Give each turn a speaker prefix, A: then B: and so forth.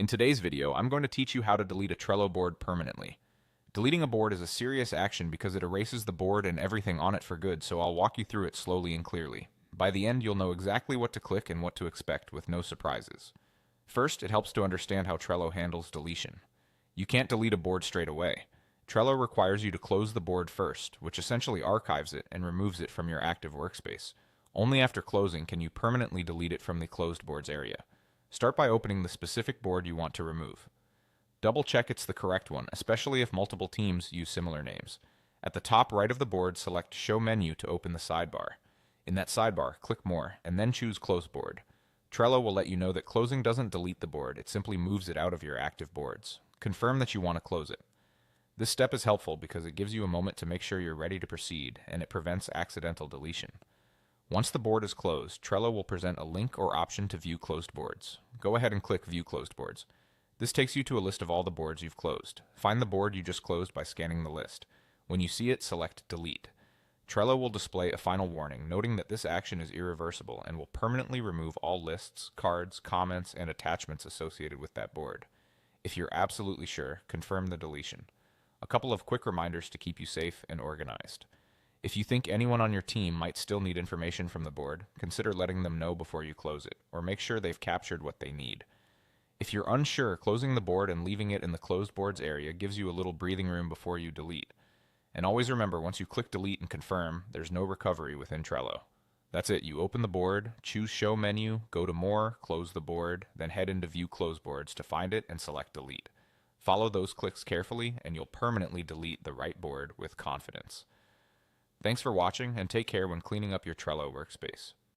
A: In today's video, I'm going to teach you how to delete a Trello board permanently. Deleting a board is a serious action because it erases the board and everything on it for good, so I'll walk you through it slowly and clearly. By the end, you'll know exactly what to click and what to expect with no surprises. First, it helps to understand how Trello handles deletion. You can't delete a board straight away. Trello requires you to close the board first, which essentially archives it and removes it from your active workspace. Only after closing can you permanently delete it from the closed boards area. Start by opening the specific board you want to remove. Double check it's the correct one, especially if multiple teams use similar names. At the top right of the board, select Show Menu to open the sidebar. In that sidebar, click More, and then choose Close Board. Trello will let you know that closing doesn't delete the board, it simply moves it out of your active boards. Confirm that you want to close it. This step is helpful because it gives you a moment to make sure you're ready to proceed, and it prevents accidental deletion. Once the board is closed, Trello will present a link or option to view closed boards. Go ahead and click View Closed Boards. This takes you to a list of all the boards you've closed. Find the board you just closed by scanning the list. When you see it, select Delete. Trello will display a final warning, noting that this action is irreversible and will permanently remove all lists, cards, comments, and attachments associated with that board. If you're absolutely sure, confirm the deletion. A couple of quick reminders to keep you safe and organized. If you think anyone on your team might still need information from the board, consider letting them know before you close it, or make sure they've captured what they need. If you're unsure, closing the board and leaving it in the closed boards area gives you a little breathing room before you delete. And always remember, once you click Delete and confirm, there's no recovery within Trello. That's it, you open the board, choose Show Menu, go to More, close the board, then head into View Close Boards to find it and select Delete. Follow those clicks carefully, and you'll permanently delete the right board with confidence. Thanks for watching, and take care when cleaning up your Trello workspace.